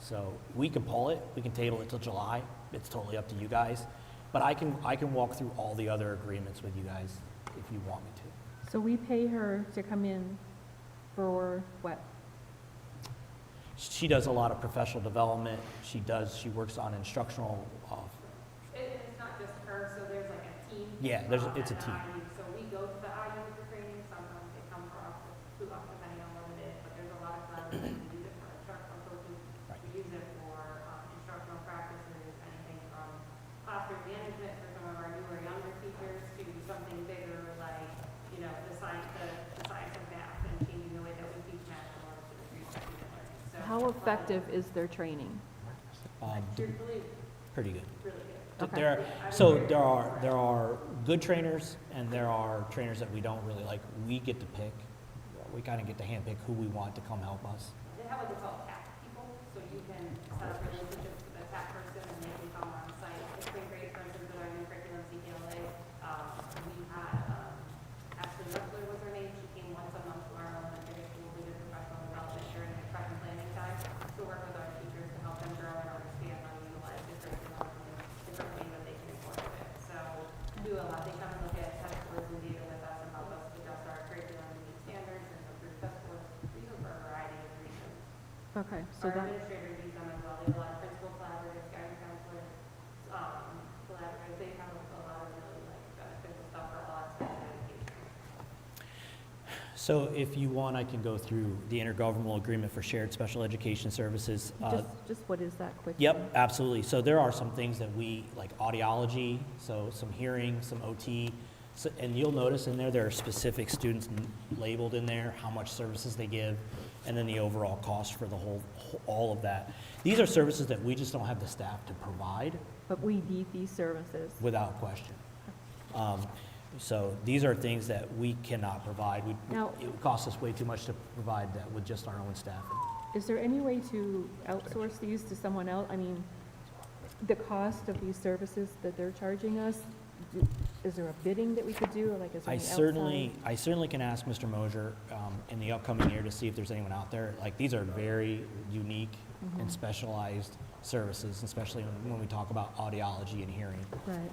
So we can pull it, we can table it till July. It's totally up to you guys. But I can walk through all the other agreements with you guys if you want me to. So we pay her to come in for what? She does a lot of professional development. She works on instructional. It's not just her, so there's like a team. Yeah, it's a at team. IU. So we go to the IU for training, sometimes they come for us, depending on what it is, but there's a lot of collaboration. We use it for instructional coaches, we use it for instructional practices, anything from classroom management for some of our newer, younger teachers to something bigger like, the science of math and changing the way that we teach math in order to increase student learning. So How effective is their training? truthfully, Pretty good. really good. Okay. There are good trainers and there are trainers that we don't really like. We get to pick. We kind of get to handpick who we want to come help us. They have what they call TAC people, so you can set up relationships with a TAC person and they can come on site. It's been great, for instance, with our new curriculum CPLA. We had, Ashley Russler was her name, she came once a month to our elementary school, we did professional development during the prep and planning time to work with our teachers to help them grow and understand how to utilize the curriculum and different ways that they can incorporate it. So do a lot, they come and look at test scores and data with us and help us adjust our curriculum to meet standards and improve test scores, reason for a variety of reasons. Okay, so Our that, administrators use them as well. They have a lot of principal collaborators, guidance counselors, collaborators. They come up with a lot of really beneficial stuff for all aspects of education. So if you want, I can go through the intergovernmental agreement for shared special education services. just what is that quick? Yep, absolutely. So there are some things that we, like audiology, so some hearing, some OT, and you'll notice in there are specific students labeled in there, how much services they give, and then the overall cost for all of that. These are services that we just don't have the staff to provide, But we need these services. without question. So these are things that we cannot provide. Now- It would cost us way too much to provide that with just our own staff. Is there any way to outsource these to someone else? I mean, the cost of these services that they're charging us, is there a bidding that we could do, or like is there I any certainly can ask Mr. Mosier in the upcoming year to see if there's anyone out there. Like, these are very unique and specialized services, especially when we talk about audiology and hearing. Right.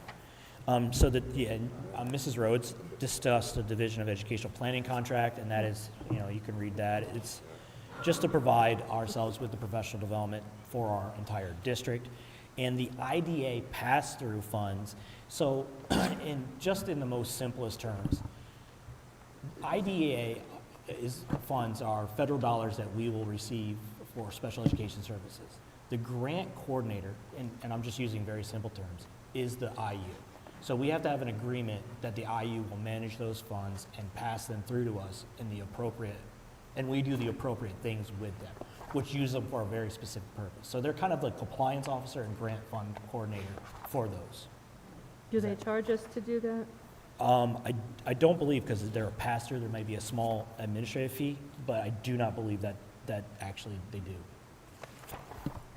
Mrs. Rhodes discussed the Division of Educational Planning contract, and that is, you can read that. It's just to provide ourselves with the professional development for our entire district. And the IDA pass-through funds, so in the most simplest terms, IDA funds are federal dollars that we will receive for special education services. The grant coordinator, and I'm just using very simple terms, is the IU. So we have to have an agreement that the IU will manage those funds and pass them through to us and we do the appropriate things with them, which use them for a very specific purpose. So they're kind of the compliance officer and grant fund coordinator for those. Do they charge us to do that? I don't believe, because they're a pass-through, there may be a small administrative fee, but I do not believe that actually they do.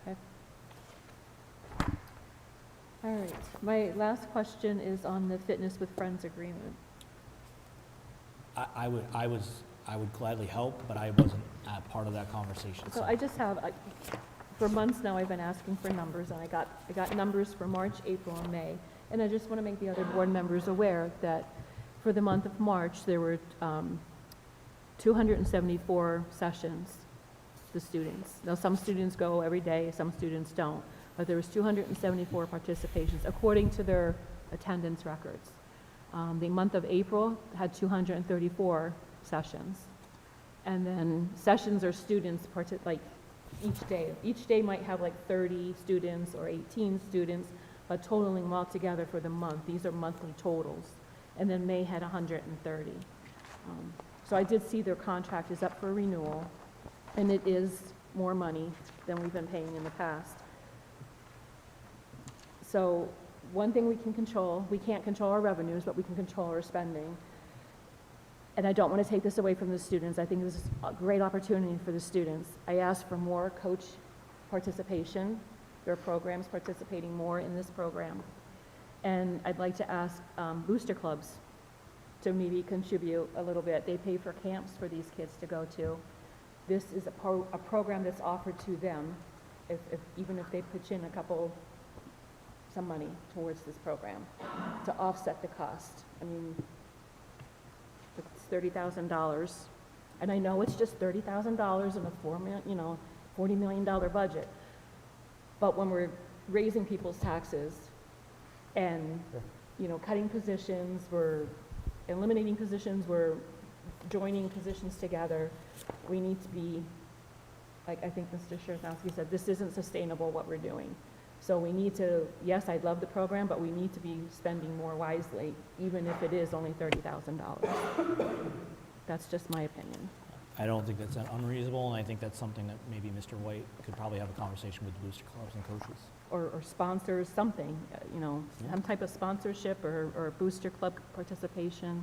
Okay. All right. My last question is on the Fitness with Friends agreement. I would gladly help, but I wasn't part of that conversation. So I just have, for months now, I've been asking for numbers, and I got numbers for March, April, and May. And I just want to make the other board members aware that for the month of March, there were 274 sessions, the students. Now, some students go every day, some students don't, but there was 274 participations according to their attendance records. The month of April had 234 sessions. And then sessions are students, each day. Each day might have like 30 students or 18 students, but totaling them all together for the month, these are monthly totals. And then May had 130. So I did see their contract is up for renewal, and it is more money than we've been paying in the past. So one thing we can control, we can't control our revenues, but we can control our spending. And I don't want to take this away from the students. I think this is a great opportunity for the students. I asked for more coach participation. There are programs participating more in this program. And I'd like to ask booster clubs to maybe contribute a little bit. They pay for camps for these kids to go to. This is a program that's offered to them, even if they pitch in some money towards this program to offset the cost. I mean, it's $30,000, and I know it's just $30,000 in a $40 million budget. But when we're raising people's taxes and, cutting positions, we're eliminating positions, we're joining positions together, we need to be, like I think Mr. Szymanski said, this isn't sustainable what we're doing. So we need to, yes, I love the program, but we need to be spending more wisely, even if it is only $30,000. That's just my opinion. I don't think that's unreasonable, and I think that's something that maybe Mr. White could probably have a conversation with the booster clubs and coaches. Or sponsors, something, some type of sponsorship or booster club participation.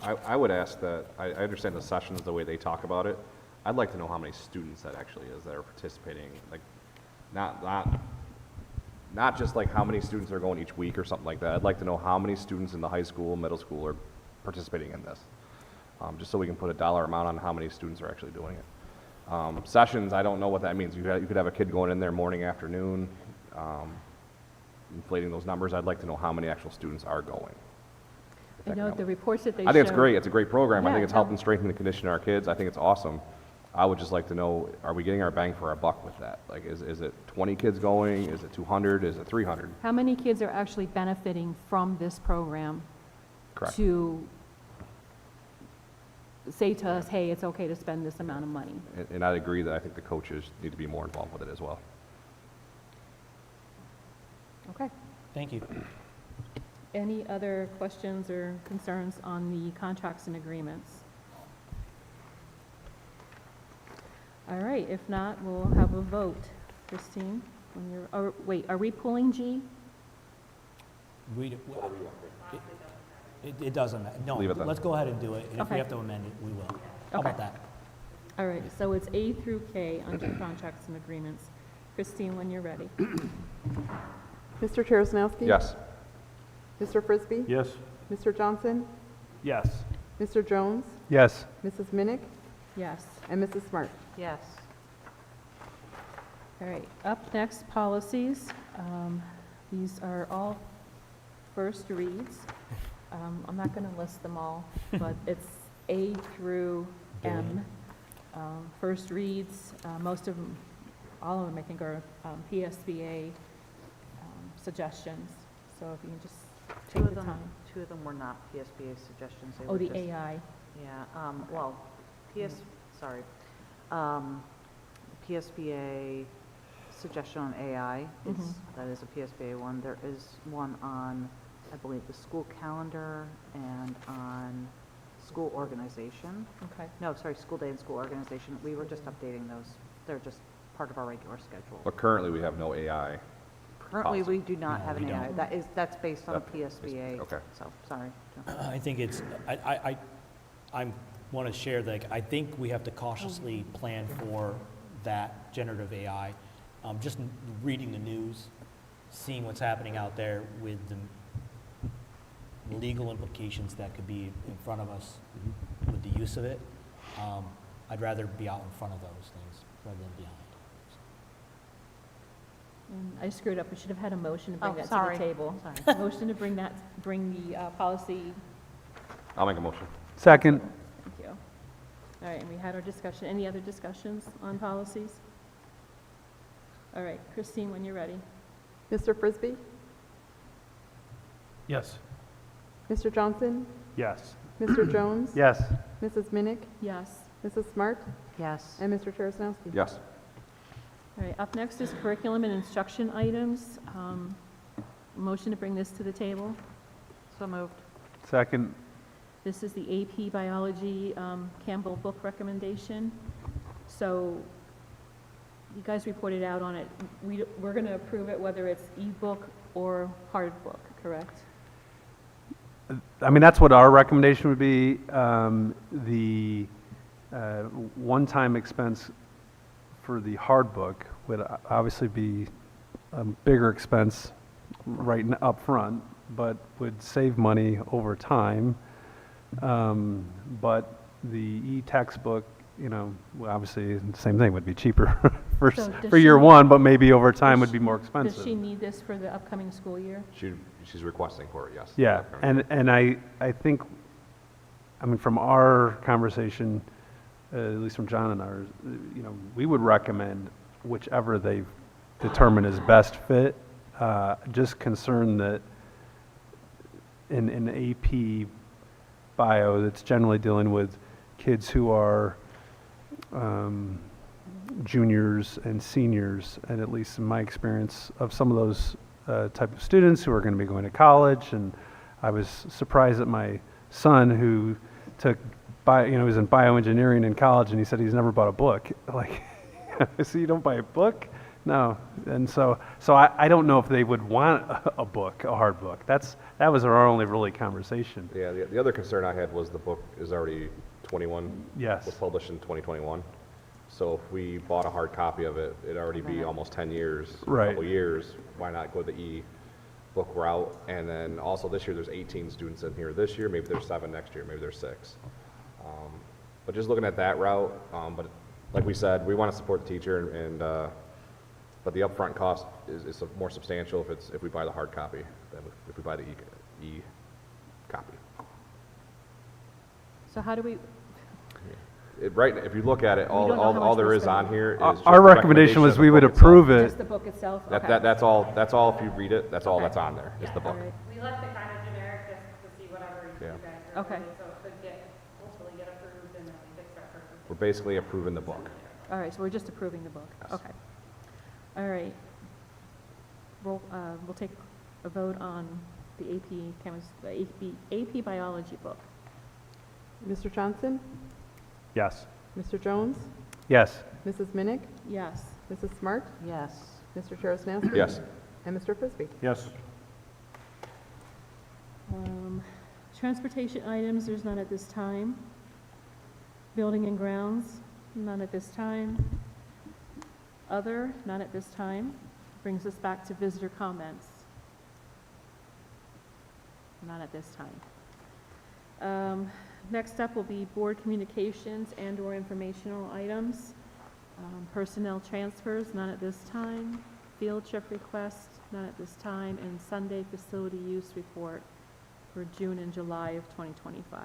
I would ask that, I understand the sessions, the way they talk about it. I'd like to know how many students that actually is that are participating, like, not just like how many students are going each week or something like that. I'd like to know how many students in the high school, middle school are participating in this. Just so we can put a dollar amount on how many students are actually doing it. Sessions, I don't know what that means. You could have a kid going in there morning, afternoon, inflating those numbers. I'd like to know how many actual students are going. I know the reports that they show. I think it's great. It's a great program. I Yeah, think it's no. helping strengthen the condition of our kids. I think it's awesome. I would just like to know, are we getting our bang for our buck with that? Like, is it 20 kids going? Is it 200? Is it 300? How many kids are actually benefiting from this program? Correct. To say to us, hey, it's okay to spend this amount of money. And I'd agree that I think the coaches need to be more involved with it as well. Okay. Thank you. Any other questions or concerns on the contracts and agreements? All right, if not, we'll have a vote. Christine, when you're, are we pulling G? It doesn't matter. No, Leave it then. let's go ahead and do it, and if we Okay. have to amend it, we will. How Okay. about that? All right, so it's A through K under contracts and agreements. Christine, when you're ready. Mr. Charles-Nowski? Yes. Mr. Frisbee? Yes. Mr. Johnson? Yes. Mr. Jones? Yes. Mrs. Minnick? Yes. And Mrs. Smart? Yes. All right, up next, policies. These are all first reads. I'm not going to list them all, but it's A through M. First reads, most of them, all of them, I think, are PSBA suggestions. So if you can just take the time. Two of them were not PSBA suggestions. They Oh, were the just- AI. Yeah, well, sorry. PSBA suggestion on AI that is a PSBA one. There is one on, I believe, the school calendar and on school organization. Okay. No, sorry, school day and school organization. We were just updating those. They're just part of our regular schedule. But currently, we have no AI. Currently, we do not No, have an we AI. don't. That's based on a That- PSBA. okay. So, sorry. I think it's, I want to share that I think we have to cautiously plan for that generative AI. Just reading the news, seeing what's happening out there with the legal implications that could be in front of us with the use of it. I'd rather be out in front of those things rather than behind. And I screwed up. I should have had a motion to bring Oh, that to sorry. the table. Sorry. Motion to bring the policy. I'll make a motion. Second. Thank you. All right, and we had our discussion. Any other discussions on policies? All right, Christine, when you're ready. Mr. Frisbee? Yes. Mr. Johnson? Yes. Mr. Jones? Yes. Mrs. Minnick? Yes. Mrs. Smart? Yes. And Mr. Terrasnowski. Yes. All right, up next is curriculum and instruction items. Motion to bring this to the table. So moved. Second, This is the AP Biology Campbell book recommendation. So you guys reported out on it. We're going to approve it whether it's ebook or hard book, correct? I mean, that's what our recommendation would be. The one-time expense for the hard book would obviously be a bigger expense up front, but would save money over time. But the e-textbook, you know, well, obviously the same thing, would be cheaper for, So does for year she- one, but maybe over time does would be more expensive. Does she need this for the upcoming school year? She's requesting for it, yes. Yeah, and I think, I mean, from our conversation, at least from John and ours, you know, we would recommend whichever they determine is best fit. Just concerned that in AP bio, that's generally dealing with kids who are juniors and seniors, and at least in my experience of some of those type of students who are going to be going to college. And I was surprised that my son, who took was in bioengineering in college, and he said he's never bought a book. Like, so you don't buy a book? No. And so I don't know if they would want a book, a hard book. That was our only really conversation. Yeah, the other concern I had was the book is already 21. Yes. Was published in 2021. So if we bought a hard copy of it, it'd already be almost 10 years, Right. a couple years. Why not go the e-book route? And then also this year, there's 18 students in here this year. Maybe there's 7 next year. Maybe there's 6. But just looking at that route, but like we said, we want to support the teacher, and but the upfront cost is more substantial if we buy the hard copy than if we buy the e-copy. So how do we, Right, if you look at it, don't know how all much there we're is on spending. here is just Our the recommendation was of we the would book approve itself. it. just the book itself? That's all. If you read it, that's all Okay. that's on there. Is the book. All right. We left it kind of generic just to see whatever you Yeah. guys are Okay. doing, so it could hopefully get approved and then we fix our purpose. We're basically approving the book. All right, so we're just approving the book? Yes. Okay. All right. We'll take a vote on the AP Biology book. Mr. Johnson? Yes. Mr. Jones? Yes. Mrs. Minnick? Yes. Mrs. Smart? Yes. Mr. Terrasnowski? Yes. And Mr. Frisbee? Yes. Transportation items, there's none at this time. Building and grounds, none at this time. Other, none at this time. Brings us back to visitor comments. None at this time. Next up will be board communications and/or informational items. Personnel transfers, none at this time. Field trip request, none at this time. And Sunday facility use report for June and July of 2025.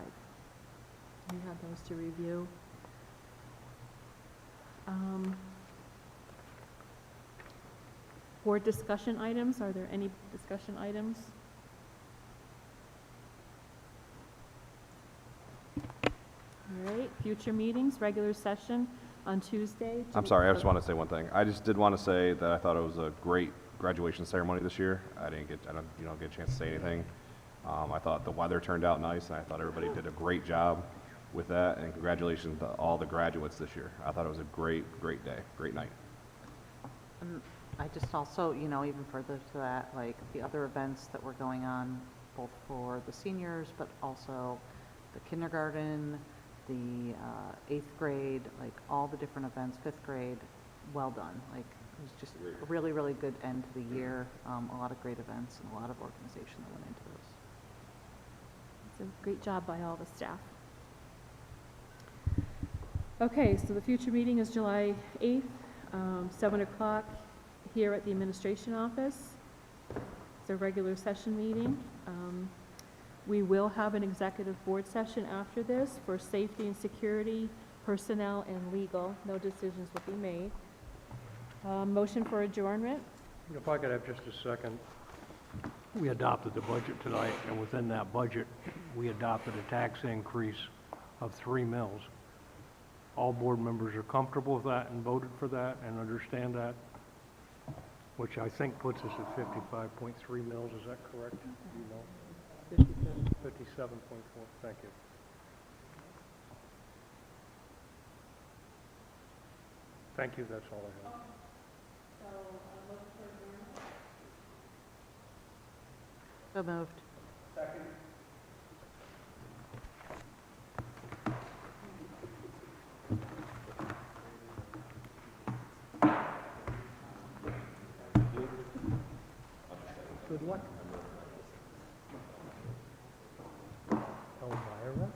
We have those to review. Board discussion items, are there any discussion items? All right, future meetings, regular session on Tuesday. I'm sorry. I just want to say one thing. I just did want to say that I thought it was a great graduation ceremony this year. I don't get a chance to say anything. I thought the weather turned out nice, and I thought everybody did a great job with that. And congratulations to all the graduates this year. I thought it was a great day, great night. I just also, even further to that, like the other events that were going on, both for the seniors, but also the kindergarten, the 8th grade, like all the different events, 5th grade, well done. Like it was just a really, really good end to the year. A lot of great events and a lot of organization that went into those. It's a great job by all the staff. Okay, so the future meeting is July 8th, 7 o'clock here at the administration office. It's a regular session meeting. We will have an executive board session after this for safety and security, personnel, and legal. No decisions will be made. Motion for adjournment. If I could have just a second. We adopted the budget tonight, and within that budget, we adopted a tax increase of 3 mills. all board members are comfortable with that and voted for that and understand that, which I think puts us at 55.3 mils, is that correct? Do you know? 57.4, thank you. Thank you, that's all I have. So moved. Good luck. Elvira?